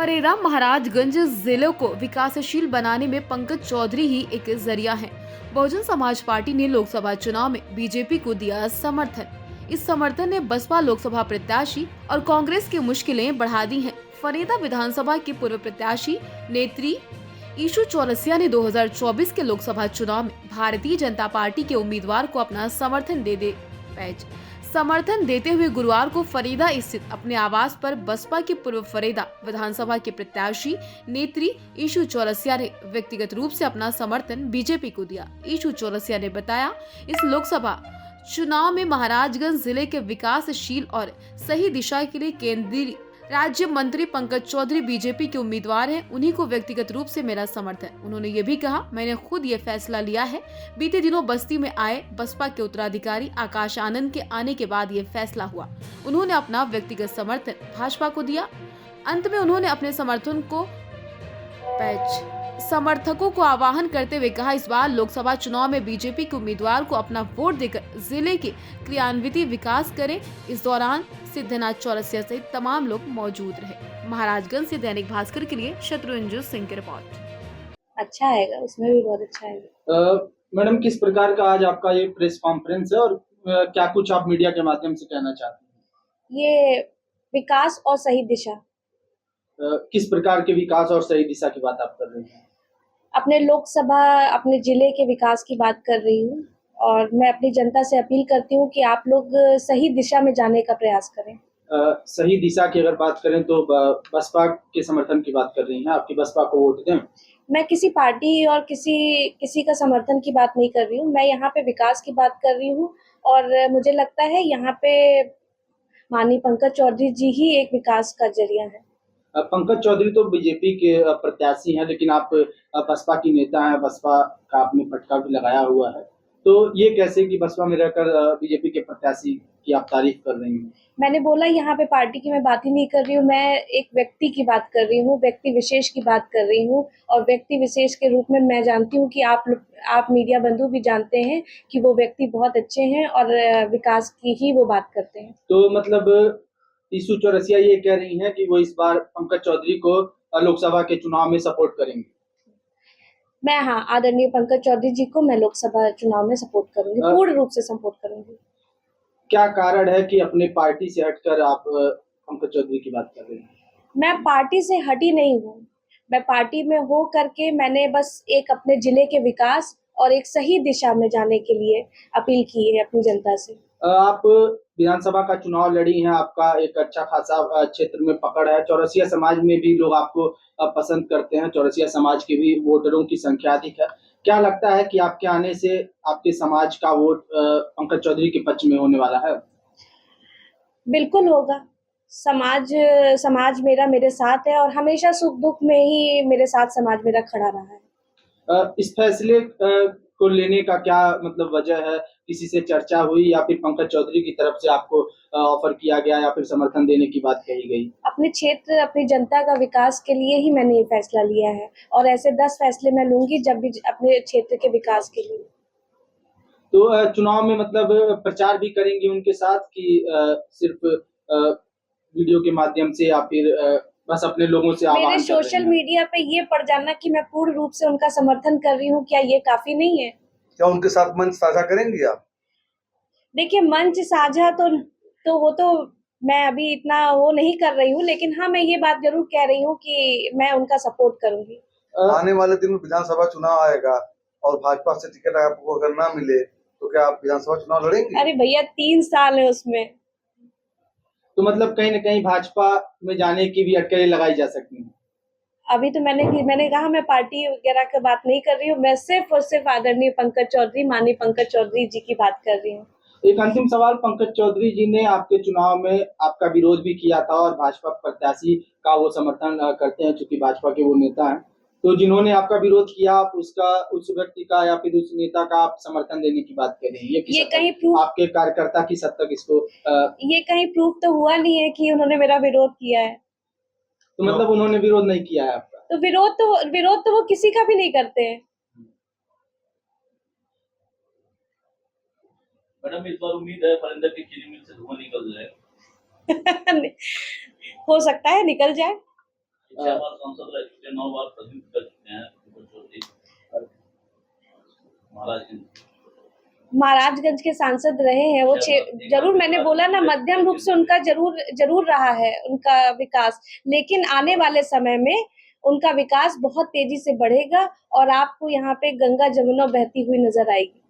Ferreira Maharajganj जिले को विकासशील बनाने में पंकज चौधरी ही एक जरिया है। बहुजन समाज पार्टी ने लोकसभा चुनाव में बीजेपी को दिया समर्थन। इस समर्थन ने बसपा लोकसभा प्रत्याशी और कांग्रेस की मुश्किलें बढ़ा दी हैं। फरेरा विधानसभा के पूर्व प्रत्याशी नेत्री ईशू चौरसिया ने 2024 के लोकसभा चुनाव में भारतीय जनता पार्टी के उम्मीदवार को अपना समर्थन देते हुए गुरुवार को फरीदा स्थित अपने आवास पर बसपा के पूर्व फरीदा विधानसभा के प्रत्याशी नेत्री ईशू चौरसिया ने व्यक्तिगत रूप से अपना समर्थन बीजेपी को दिया। ईशू चौरसिया ने बताया, इस लोकसभा चुनाव में महाराजगंज जिले के विकासशील और सही दिशा के लिए केंद्रीय राज्य मंत्री पंकज चौधरी बीजेपी के उम्मीदवार हैं, उन्हीं को व्यक्तिगत रूप से मेरा समर्थन। उन्होंने ये भी कहा, मैंने खुद ये फैसला लिया है। बीते दिनों बस्ती में आए बसपा के उत्तराधिकारी आकाश आनंद के आने के बाद ये फैसला हुआ। उन्होंने अपना व्यक्तिगत समर्थन भाजपा को दिया। अंत में उन्होंने अपने समर्थकों को आह्वान करते हुए कहा, इस बार लोकसभा चुनाव में बीजेपी के उम्मीदवार को अपना वोट देकर जिले के क्रियान्वित विकास करें। इस दौरान सिद्धनाथ चौरसिया सहित तमाम लोग मौजूद रहे। महाराजगंज से दैनिक भास्कर के लिए शत्रुंजय सिंह की रिपोर्ट। अच्छा आएगा, उसमें भी बहुत अच्छा आएगा। मैडम, किस प्रकार का आज आपका ये प्रेस कॉन्फ्रेंस है और क्या कुछ आप मीडिया के माध्यम से कहना चाहते हैं? ये विकास और सही दिशा। किस प्रकार के विकास और सही दिशा की बात आप कर रहे हैं? अपने लोकसभा, अपने जिले के विकास की बात कर रही हूँ और मैं अपनी जनता से अपील करती हूँ कि आप लोग सही दिशा में जाने का प्रयास करें। सही दिशा की अगर बात करें तो बसपा के समर्थन की बात कर रही हैं, आपकी बसपा को वोट दें? मैं किसी पार्टी और किसी का समर्थन की बात नहीं कर रही हूँ। मैं यहाँ पे विकास की बात कर रही हूँ और मुझे लगता है यहाँ पे माननीय पंकज चौधरी जी ही एक विकास का जरिया है। पंकज चौधरी तो बीजेपी के प्रत्याशी हैं, लेकिन आप बसपा की नेता हैं, बसपा का आपने पटका भी लगाया हुआ है, तो ये कैसे कि बसपा में रहकर बीजेपी के प्रत्याशी की आप तारीफ कर रही हैं? मैंने बोला यहाँ पे पार्टी की मैं बात ही नहीं कर रही हूँ, मैं एक व्यक्ति की बात कर रही हूँ, व्यक्ति विशेष की बात कर रही हूँ। और व्यक्ति विशेष के रूप में मैं जानती हूँ कि आप मीडिया बंधु भी जानते हैं कि वो व्यक्ति बहुत अच्छे हैं और विकास की ही वो बात करते हैं। तो मतलब ईशू चौरसिया ये कह रही हैं कि वो इस बार पंकज चौधरी को लोकसभा के चुनाव में सपोर्ट करेंगे? मैं आदरणीय पंकज चौधरी जी को मैं लोकसभा चुनाव में सपोर्ट करूंगी, पूर्ण रूप से सपोर्ट करूंगी। क्या कारण है कि अपने पार्टी से हटकर आप पंकज चौधरी की बात कर रहे हैं? मैं पार्टी से हटी नहीं हूँ, मैं पार्टी में हो करके मैंने बस एक अपने जिले के विकास और एक सही दिशा में जाने के लिए अपील की है अपनी जनता से। आप विधानसभा का चुनाव लड़ी हैं, आपका एक अच्छा खासा क्षेत्र में पकड़ है, चौरसिया समाज में भी लोग आपको पसंद करते हैं, चौरसिया समाज के भी वोटरों की संख्या अधिक है। क्या लगता है कि आपके आने से आपके समाज का वोट पंकज चौधरी के पक्ष में होने वाला है? बिल्कुल होगा। समाज मेरा मेरे साथ है और हमेशा सुख दुख में ही मेरे साथ समाज मेरा खड़ा रहा है। इस फैसले को लेने का क्या मतलब वजह है? किसी से चर्चा हुई या फिर पंकज चौधरी की तरफ से आपको ऑफर किया गया या फिर समर्थन देने की बात कही गई? अपने क्षेत्र, अपनी जनता का विकास के लिए ही मैंने ये फैसला लिया है और ऐसे 10 फैसले मैं लूंगी जब भी अपने क्षेत्र के विकास के लिए। तो चुनाव में मतलब प्रचार भी करेंगी उनके साथ कि सिर्फ वीडियो के माध्यम से या फिर बस अपने लोगों से आह्वान कर रही हैं? मेरे सोशल मीडिया पे ये पड़ जाना कि मैं पूर्ण रूप से उनका समर्थन कर रही हूँ, क्या ये काफी नहीं है? क्या उनके साथ मंच साझा करेंगी आप? देखिए, मंच साझा तो वो तो मैं अभी इतना वो नहीं कर रही हूँ, लेकिन हाँ, मैं ये बात जरूर कह रही हूँ कि मैं उनका सपोर्ट करूंगी। आने वाले दिन में विधानसभा चुनाव आएगा और भाजपा से टिकट आपको अगर ना मिले तो क्या आप विधानसभा चुनाव लड़ेंगे? अरे भैया, 3 साल है उसमें। तो मतलब कहीं न कहीं भाजपा में जाने की भी अटकलें लगाई जा सकती हैं। अभी तो मैंने कहा मैं पार्टी वगैरह की बात नहीं कर रही हूँ, मैं सिर्फ और सिर्फ आदरणीय पंकज चौधरी, माननीय पंकज चौधरी जी की बात कर रही हूँ। एक अंतिम सवाल, पंकज चौधरी जी ने आपके चुनाव में आपका विरोध भी किया था और भाजपा प्रत्याशी का वो समर्थन करते हैं, चूंकि भाजपा के वो नेता हैं, तो जिन्होंने आपका विरोध किया आप उस व्यक्ति का या फिर उस नेता का आप समर्थन देने की बात कर रही हैं, ये कहीं प्रूफ आपके कार्यकर्ता किस हद तक इसको ये कहीं प्रूफ तो हुआ नहीं है कि उन्होंने मेरा विरोध किया है। तो मतलब उन्होंने विरोध नहीं किया है आपका? तो विरोध तो वो किसी का भी नहीं करते हैं। मैडम, इस बार उम्मीद है फरिंदर की चीनी मिल से धुआं निकल जाए। हो सकता है निकल जाए। 6 बार सांसद रह चुके हैं, 9 बार प्रतिनिधित्व कर चुके हैं महाराजगंज के सांसद रहे हैं वो जरूर, मैंने बोला ना, मध्यम रूप से उनका जरूर रहा है उनका विकास, लेकिन आने वाले समय में उनका विकास बहुत तेजी से बढ़ेगा और आपको यहाँ पे गंगा जमुना बहती हुई नजर आएगी।